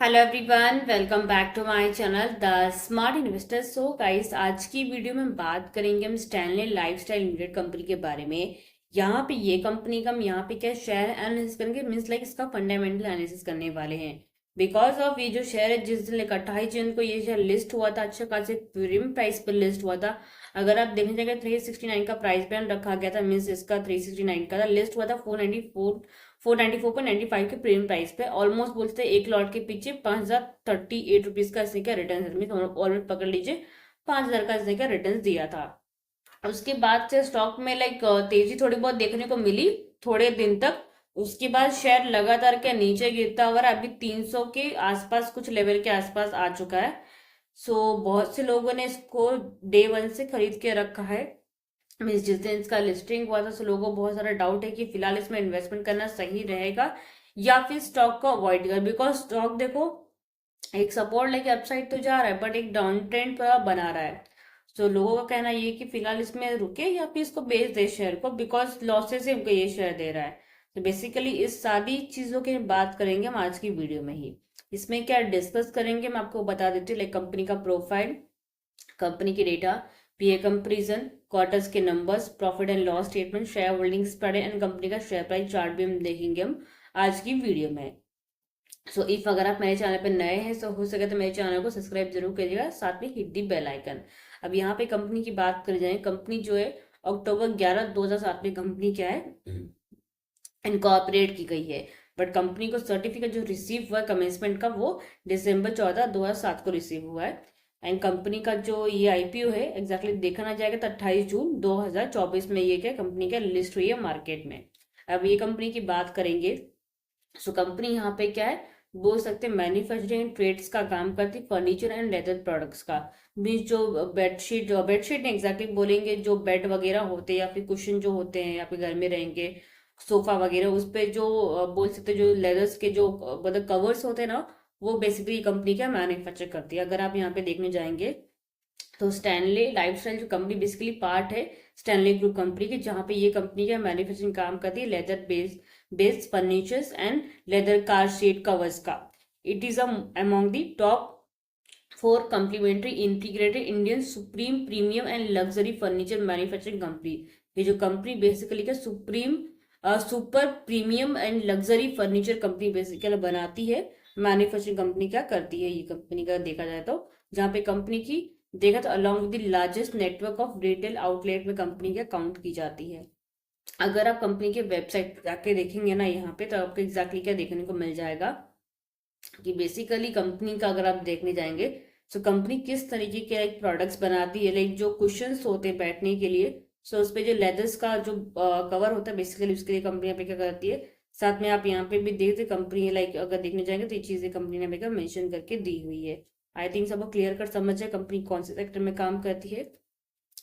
Hello everyone, welcome back to my channel the smart investor. So guys, आज की video में बात करेंगे हम स्टैनली लाइफस्टाइल लिमिटेड कंपनी के बारे में। यहाँ पे ये कंपनी का हम यहाँ पे क्या शेयर एनालिसिस करेंगे, मीन्स लाइक इसका फंडामेंटल एनालिसिस करने वाले हैं। बिकॉज ऑफ ये जो शेयर है, जिस दिन 28 जून को ये शेयर लिस्ट हुआ था, अच्छा खासे प्रीमियम प्राइस पर लिस्ट हुआ था। अगर आप देखने जाएंगे 369 का प्राइस बैंड रखा गया था, मीन्स इसका 369 का था, लिस्ट हुआ था 494.95 के प्रीमियम प्राइस पे। ऑलमोस्ट बोलते हैं एक लॉट के पीछे 5,038 रुपीज का इसने का रिटर्न, ऑलमोस्ट पकड़ लीजिए 5,000 का इसने का रिटर्न दिया था। उसके बाद से स्टॉक में लाइक तेजी थोड़ी बहुत देखने को मिली थोड़े दिन तक। उसके बाद शेयर लगातार क्या नीचे गिरता हुआ अभी 300 के आसपास, कुछ लेवल के आसपास आ चुका है। सो बहुत से लोगों ने इसको डे वन से खरीद के रखा है। मीन्स जिस दिन इसका लिस्टिंग हुआ था, सो लोगों को बहुत सारा डाउट है कि फिलहाल इसमें इन्वेस्टमेंट करना सही रहेगा या फिर स्टॉक को अवॉइड कर। बिकॉज स्टॉक देखो, एक सपोर्ट लेके अपसाइड तो जा रहा है बट एक डाउन ट्रेंड पर बना रहा है। तो लोगों का कहना ये कि फिलहाल इसमें रुके या फिर इसको बेच दे शेयर को, बिकॉज लॉसेस से हमको ये शेयर दे रहा है। तो बेसिकली इस सारी चीजों की बात करेंगे हम आज की वीडियो में ही। इसमें क्या डिस्कस करेंगे मैं आपको बता देती हूँ, लाइक कंपनी का प्रोफाइल, कंपनी की डेटा, पीए कंपेरिजन, क्वार्टर्स के numbers, profit and loss statement, share holding spread and company का शेयर प्राइस चार्ट भी हम देखेंगे हम आज की वीडियो में। सो इफ अगर आप मेरे चैनल पे नए हैं तो हो सके तो मेरे चैनल को सब्सक्राइब जरूर करिएगा, साथ में हिट दी बेल आइकन। अब यहाँ पे कंपनी की बात करी जाए, कंपनी जो है अक्टूबर 11 2007 में कंपनी क्या है इनकॉर्पोरेट की गई है। बट कंपनी को सर्टिफिकेट जो रिसीव हुआ है कमेंसमेंट का, वो दिसंबर 14 2007 को रिसीव हुआ है। एंड कंपनी का जो ये आईपीओ है एग्जैक्टली देखा ना जाएगा तो 28 जून 2024 में ये क्या कंपनी का लिस्ट हुई है मार्केट में। अब ये कंपनी की बात करेंगे। सो कंपनी यहाँ पे क्या है, बोल सकते हैं मैन्युफैक्चरिंग एंड ट्रेड्स का काम करती, फर्नीचर एंड लेदर प्रोडक्ट्स का। मीन्स जो बेडशीट नहीं एग्जैक्टली बोलेंगे, जो बेड वगैरह होते हैं या फिर कुशन जो होते हैं या फिर घर में रहेंगे सोफा वगैरह, उस पे जो बोल सकते हैं जो लेदर्स के जो मतलब कवर्स होते हैं ना, वो बेसिकली कंपनी क्या मैन्युफैक्चर करती है। अगर आप यहाँ पे देखने जाएंगे तो स्टैनली लाइफस्टाइल जो कंपनी बेसिकली पार्ट है स्टैनली ग्रुप कंपनी की, जहाँ पे ये कंपनी का मैन्युफैक्चरिंग काम करती है leather based furnitures and leather car seat covers का। It is among the top 4 complementary integrated Indian supreme premium and luxury furniture manufacturing company. ये जो कंपनी बेसिकली क्या supreme super premium and luxury furniture company basically बनाती है। Manufacturing company क्या करती है ये कंपनी का देखा जाए तो, जहाँ पे कंपनी की देखा तो along with the largest network of retail outlet में कंपनी क्या काउंट की जाती है। अगर आप कंपनी के वेबसाइट जाके देखेंगे ना यहाँ पे, तो आपको एग्जैक्टली क्या देखने को मिल जाएगा कि बेसिकली कंपनी का अगर आप देखने जाएंगे तो कंपनी किस तरीके के लाइक प्रोडक्ट्स बनाती है, लाइक जो कुशंस होते हैं बैठने के लिए। सो उस पे जो लेदर्स का जो कवर होता है बेसिकली उसके लिए कंपनी यहाँ पे क्या करती है। साथ में आप यहाँ पे भी देखते कंपनी लाइक अगर देखने जाएंगे तो ये चीजें कंपनी ने यहाँ पे मेंशन करके दी हुई है। आई थिंक सबको क्लियर कर समझ जाए कंपनी कौन से सेक्टर में काम करती है।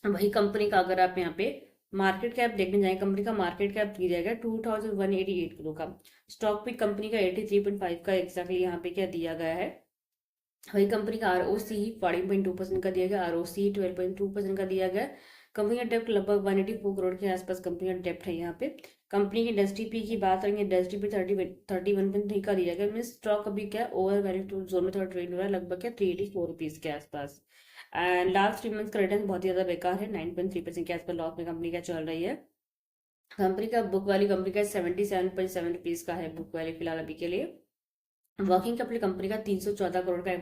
वही कंपनी का अगर आप यहाँ पे मार्केट कैप देखने जाएंगे, कंपनी का मार्केट कैप दिया जाएगा 2188 करोड़ का। स्टॉक भी कंपनी का 83.5 का एग्जैक्टली यहाँ पे क्या दिया गया है। वही कंपनी का आरओसी 14.2% का दिया गया, आरओसी 12.2% का दिया गया। कंपनी का डेप्ट लगभग 184 करोड़ के आसपास कंपनी का डेप्ट है यहाँ पे। कंपनी की डब्ल्यूटीपी की बात करेंगे, डब्ल्यूटीपी 31.3 का दिया गया। मीन स्टॉक अभी क्या ओवर वैल्यू जोन में थोड़ा ट्रेड हो रहा है, लगभग क्या 384 रुपीज के आसपास। एंड लास्ट 3 मंथ्स का रिटर्न बहुत ही ज्यादा बेकार है, 9.3% के आसपास लॉस में कंपनी का चल रही है। कंपनी का बुक वैल्यू कंपनी का 77.7 रुपीज का है बुक वैल्यू फिलहाल अभी के लिए। वर्किंग कैपिटल कंपनी का 314 करोड़ का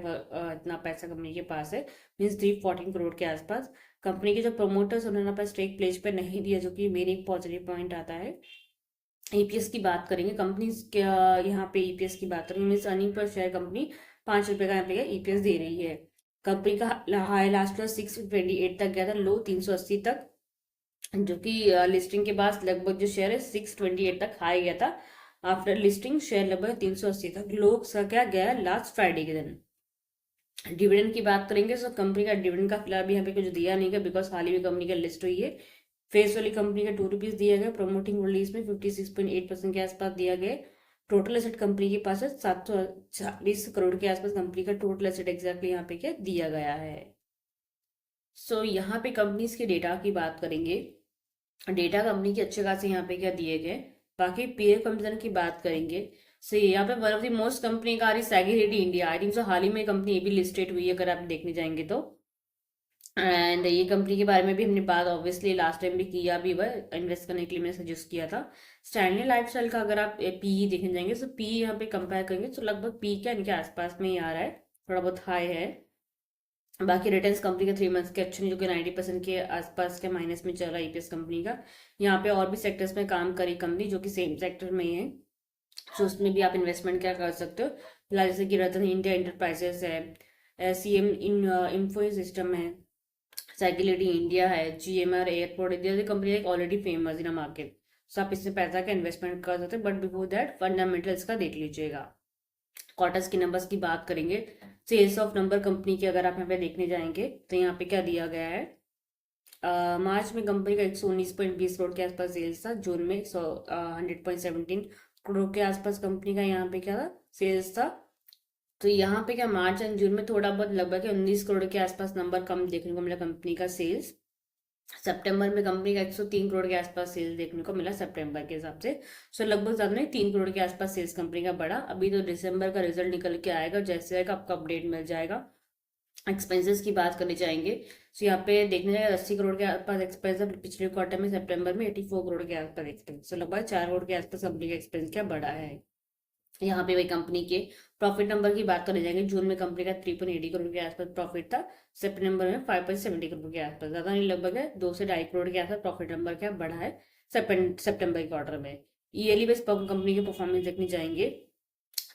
इतना पैसा कंपनी के पास है, मीन्स 314 करोड़ के आसपास। कंपनी के जो प्रमोटर्स उन्होंने अपना स्टेक प्लेज पे नहीं दिया, जो कि मेन एक पॉजिटिव पॉइंट आता है। ईपीएस की बात करेंगे, कंपनी यहाँ पे ईपीएस की बात करेंगे, means earning per share company 5 रुपए का यहाँ पे ईपीएस दे रही है। कंपनी का हाई लास्ट ईयर 628 तक गया था, लो 380 तक, जो कि लिस्टिंग के बाद लगभग जो शेयर है 628 तक हाई गया था। आफ्टर लिस्टिंग शेयर लगभग 380 तक लो सा क्या गया लास्ट फ्राइडे के दिन। डिविडेंड की बात करेंगे तो कंपनी का डिविडेंड का फिलहाल भी यहाँ पे कुछ दिया नहीं है, बिकॉज हाल ही में कंपनी का लिस्ट हुई है। फेस वाली कंपनी का 2 रुपीज दिया गया, प्रमोटिंग रिलीज में 56.8% के आसपास दिया गया। टोटल एसेट कंपनी के पास है 740 करोड़ के आसपास कंपनी का टोटल एसेट एग्जैक्टली यहाँ पे क्या दिया गया है। सो यहाँ पे कंपनीज के डेटा की बात करेंगे, डेटा कंपनी के अच्छे खासे यहाँ पे क्या दिए गए। बाकी पीयर कंपेरिजन की बात करेंगे, सो यहाँ पे one of the most company का आ रही सैगिलिटी इंडिया, आई थिंक सो हाल ही में कंपनी ये भी लिस्टेड हुई है अगर आप देखने जाएंगे तो। एंड ये कंपनी के बारे में भी हमने बात ऑब्वियसली लास्ट टाइम भी किया भी, वह इन्वेस्ट करने के लिए मैंने सजेस्ट किया था। स्टैनली लाइफस्टाइल का अगर आप पीई देखने जाएंगे तो पी यहाँ पे कंपेयर करेंगे तो लगभग पी क्या इनके आसपास में ही आ रहा है, थोड़ा बहुत हाई है। बाकी रिटर्न्स कंपनी का 3 मंथ्स के अच्छे नहीं, जो कि 90% के आसपास के माइनस में चल रहा है ईपीएस कंपनी का। यहाँ पे और भी सेक्टर्स में काम करी कंपनी जो कि सेम सेक्टर में ही है, तो उसमें भी आप इन्वेस्टमेंट क्या कर सकते हो फिलहाल, जैसे कि रतन इंडिया इंटरप्राइजेस है, सीएम इन इंफो सिस्टम है, साइकिलिटी इंडिया है, जीएमआर एयरपोर्ट इंडिया कंपनी एक ऑलरेडी फेमस इन मार्केट। सो आप इसमें पैसा का इन्वेस्टमेंट कर सकते हैं, बट बिफोर दैट फंडामेंटल्स का देख लीजिएगा। क्वार्टर्स की नंबर्स की बात करेंगे, सेल्स ऑफ नंबर कंपनी के अगर आप यहाँ पे देखने जाएंगे तो यहाँ पे क्या दिया गया है, मार्च में कंपनी का 119.20 करोड़ के आसपास सेल्स था, जून में 100.17 करोड़ के आसपास कंपनी का यहाँ पे क्या था सेल्स था। तो यहाँ पे क्या मार्च एंड जून में थोड़ा बहुत लगभग 19 करोड़ के आसपास नंबर कम देखने को मिला कंपनी का सेल्स। सितंबर में कंपनी का 103 करोड़ के आसपास सेल्स देखने को मिला सितंबर के हिसाब से। सो लगभग ज्यादा नहीं, 3 करोड़ के आसपास सेल्स कंपनी का बढ़ा। अभी तो दिसंबर का रिजल्ट निकल के आएगा, जैसे आएगा आपको अपडेट मिल जाएगा। एक्सपेंसेस की बात करनी चाहेंगे तो यहाँ पे देखने जाएगा 80 करोड़ के आसपास एक्सपेंस, पिछले क्वार्टर में सितंबर में 84 करोड़ के आसपास एक्सपेंस, तो लगभग 4 करोड़ के आसपास कंपनी का एक्सपेंस क्या बढ़ा है। यहाँ पे वही कंपनी के प्रॉफिट नंबर की बात करने जाएंगे, जून में कंपनी का 3.80 करोड़ के आसपास प्रॉफिट था, सितंबर में 5.70 करोड़ के आसपास, ज्यादा नहीं लगभग है 2 से 2.5 करोड़ के आसपास प्रॉफिट नंबर क्या बढ़ा है सितंबर के क्वार्टर में। ईयरली बेस कंपनी के परफॉर्मेंस देखने जाएंगे,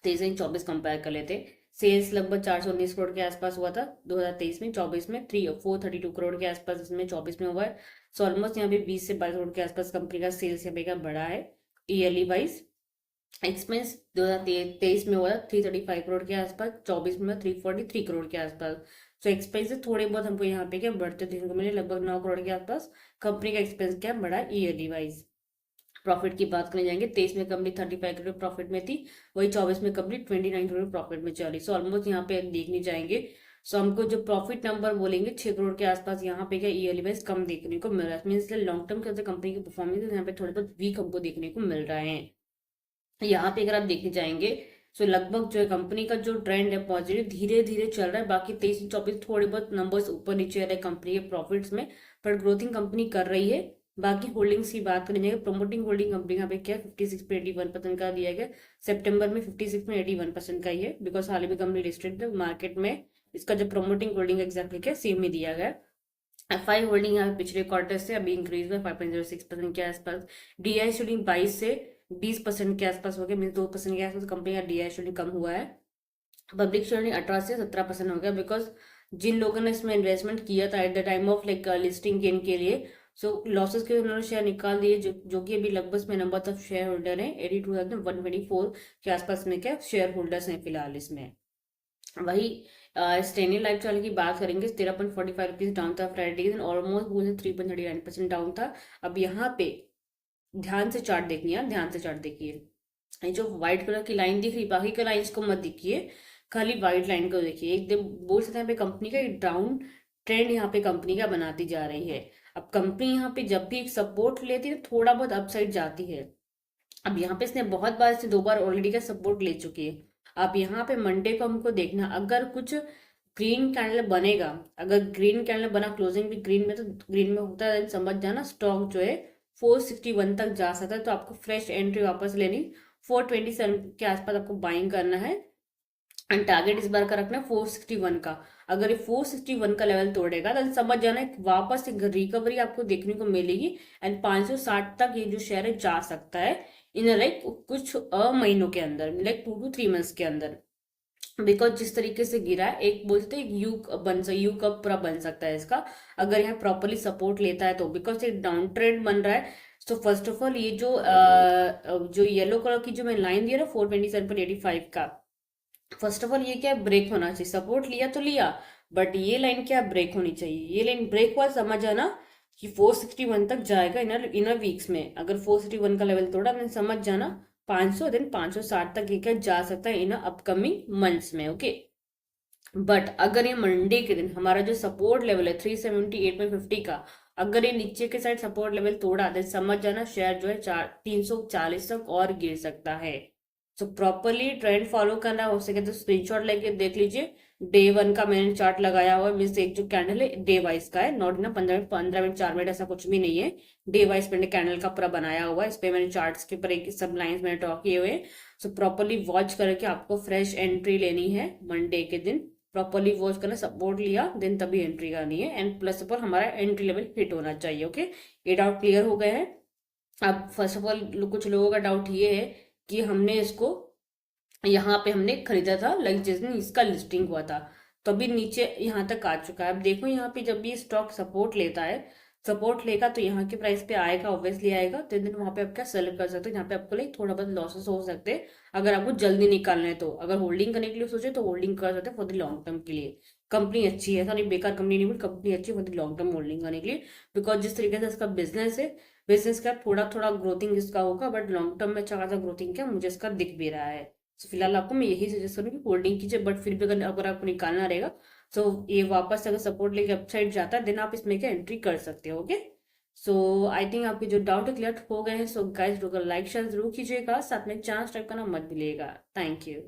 23-24 कंपेयर कर लेते। सेल्स लगभग 419 करोड़ के आसपास हुआ था 2023 में, 24 में 432 करोड़ के आसपास इसमें 24 में हुआ है। सो ऑलमोस्ट यहाँ पे 20 से 22 करोड़ के आसपास कंपनी का सेल्स यहाँ पे का बढ़ा है ईयरली वाइज। एक्सपेंस 2023 में हुआ था 335 करोड़ के आसपास, 24 में 343 करोड़ के आसपास। सो एक्सपेंसेस थोड़े बहुत हमको यहाँ पे क्या बढ़ते देखने को मिले, लगभग 9 करोड़ के आसपास कंपनी का एक्सपेंस क्या बढ़ा ईयरली वाइज। प्रॉफिट की बात करने जाएंगे, 23 में कंपनी 35 करोड़ प्रॉफिट में थी, वही 24 में कंपनी 29 करोड़ प्रॉफिट में चली। सो ऑलमोस्ट यहाँ पे देखने जाएंगे सो हमको जो प्रॉफिट नंबर बोलेंगे 6 करोड़ के आसपास यहाँ पे क्या ईयरली वाइज कम देखने को मिल रहा है, मीन लॉन्ग टर्म के कंपनी की परफॉर्मेंस यहाँ पे थोड़े बहुत वीक हमको देखने को मिल रहा है। यहाँ पे अगर आप देखने जाएंगे तो लगभग जो है कंपनी का जो ट्रेंड है पॉजिटिव धीरे धीरे चल रहा है। बाकी 23-24 थोड़े बहुत नंबर्स ऊपर नीचे आ रहे हैं कंपनी के प्रॉफिट्स में, पर ग्रोथिंग कंपनी कर रही है। बाकी होल्डिंग्स की बात करें जाएंगे, प्रमोटिंग होल्डिंग कंपनी यहाँ पे क्या 56.81% का दिया गया, सितंबर में 56.81% का ही है, बिकॉज हाल ही में कंपनी लिस्टेड मार्केट में इसका जो प्रमोटिंग होल्डिंग एग्जैक्टली क्या सेम ही दिया गया। एफआई होल्डिंग यहाँ पिछले क्वार्टर से अभी इंक्रीज हुआ 5.06% के आसपास। डीआई होल्डिंग 22 से 20% के आसपास हो गया, मीन 2% के आसपास कंपनी का डीआई होल्डिंग कम हुआ है। पब्लिक शेयरिंग 18 से 17% हो गया, बिकॉज जिन लोगों ने इसमें इन्वेस्टमेंट किया था at the time of like listing gain के लिए, सो लॉसेस के उन्होंने शेयर निकाल दिए, जो कि अभी लगभग में नंबर ऑफ शेयर होल्डर है 82,124 के आसपास में क्या शेयर होल्डर्स हैं फिलहाल इसमें। वही स्टेनी लाइफ स्टाइल की बात करेंगे, 13.45 रुपीज डाउन था फ्राइडे, ऑलमोस्ट 3.39% डाउन था। अब यहाँ पे ध्यान से चार्ट देखिए, यार ध्यान से चार्ट देखिए, ये जो व्हाइट कलर की लाइन दिख रही, बाकी के लाइंस को मत देखिए, खाली व्हाइट लाइन को देखिए। एकदम बोल सकते हैं पे कंपनी का डाउन ट्रेंड यहाँ पे कंपनी का बनाती जा रही है। अब कंपनी यहाँ पे जब भी एक सपोर्ट लेती है थोड़ा बहुत अपसाइड जाती है। अब यहाँ पे इसने बहुत बार से 2 बार ऑलरेडी का सपोर्ट ले चुकी है। अब यहाँ पे मंडे को हमको देखना, अगर कुछ ग्रीन कैंडल बनेगा, अगर ग्रीन कैंडल बना क्लोजिंग भी ग्रीन में, तो ग्रीन में होता है समझ जाना स्टॉक जो है 461 तक जा सकता है, तो आपको फ्रेश एंट्री वापस लेनी, 427 के आसपास आपको बाइंग करना है। एंड टारगेट इस बार का रखना है 461 का। अगर ये 461 का लेवल तोड़ेगा तो समझ जाना वापस एक रिकवरी आपको देखने को मिलेगी, एंड 560 तक ये जो शेयर है जा सकता है इन लाइक कुछ महीनों के अंदर, लाइक 2 to 3 मंथ्स के अंदर। बिकॉज जिस तरीके से गिरा है, एक बोलते हैं यू कप पूरा बन सकता है इसका, अगर यहाँ प्रॉपरली सपोर्ट लेता है तो, बिकॉज एक डाउन ट्रेंड बन रहा है। तो फर्स्ट ऑफ ऑल ये जो येलो कलर की जो मैं लाइन दिया ना 427.85 का, फर्स्ट ऑफ ऑल ये क्या ब्रेक होना चाहिए, सपोर्ट लिया तो लिया, बट ये लाइन क्या ब्रेक होनी चाहिए, ये लाइन ब्रेक हुआ समझ आना कि 461 तक जाएगा इनर वीक्स में। अगर 461 का लेवल तोड़ा then समझ जाना 500 देन 560 तक ये क्या जा सकता है इन अपकमिंग मंथ्स में, ओके। बट अगर ये मंडे के दिन हमारा जो सपोर्ट लेवल है 378.50 का, अगर ये नीचे के साइड सपोर्ट लेवल तोड़ा देन समझ जाना शेयर जो है 340 तक और गिर सकता है। सो प्रॉपरली ट्रेंड फॉलो करना हो सके तो स्क्रीनशॉट लेके देख लीजिए। डे 1 का मैंने चार्ट लगाया हुआ है, मीन्स एक जो कैंडल है डे वाइज का है, नॉट ना 15 मिनट 4 मिनट ऐसा कुछ भी नहीं है। डे वाइज मैंने कैंडल का पूरा बनाया हुआ है, इस पे मैंने चार्ट्स के ऊपर एक सब लाइंस मैंने ड्रॉ किए हुए हैं। सो प्रॉपरली वॉच करके आपको फ्रेश एंट्री लेनी है मंडे के दिन। प्रॉपरली वॉच करना, सपोर्ट लिया देन तभी एंट्री करनी है, एंड प्लस पर हमारा एंट्री लेवल हिट होना चाहिए। ओके, ये डाउट क्लियर हो गए हैं। अब फर्स्ट ऑफ ऑल कुछ लोगों का डाउट ये है कि हमने इसको यहाँ पे हमने खरीदा था लाइक जिस दिन इसका लिस्टिंग हुआ था, तो अभी नीचे यहाँ तक आ चुका है। अब देखो यहाँ पे जब भी स्टॉक सपोर्ट लेता है, सपोर्ट लेगा तो यहाँ के प्राइस पे आएगा, ऑब्वियसली आएगा, तो दिन वहां पे आप क्या सेल कर सकते हो, यहाँ पे आपको लाइक थोड़ा बहुत लॉसेस हो सकते हैं। अगर आपको जल्दी निकालना है तो, अगर होल्डिंग करने के लिए सोचे तो होल्डिंग कर सकते हैं फॉर द लॉन्ग टर्म के लिए। कंपनी अच्छी है, सारी बेकार कंपनी नहीं, बट कंपनी अच्छी है for the long term holding करने के लिए। बिकॉज जिस तरीके से इसका बिजनेस है, बिजनेस का थोड़ा थोड़ा ग्रोथिंग इसका होगा, बट लॉन्ग टर्म में अच्छा खासा ग्रोथिंग क्या मुझे इसका दिख भी रहा है। तो फिलहाल आपको मैं यही सजेस्ट करूँगी होल्डिंग कीजिए, बट फिर भी अगर आपको निकालना रहेगा तो ये वापस अगर सपोर्ट लेके अपसाइड जाता है देन आप इसमें क्या एंट्री कर सकते हो। ओके, सो आई थिंक आपके जो डाउट क्लियर हो गए हैं। सो गाइस, लाइक शेयर जरूर कीजिएगा, साथ में चैनल सब्सक्राइब करना मत भूलिएगा। Thank you.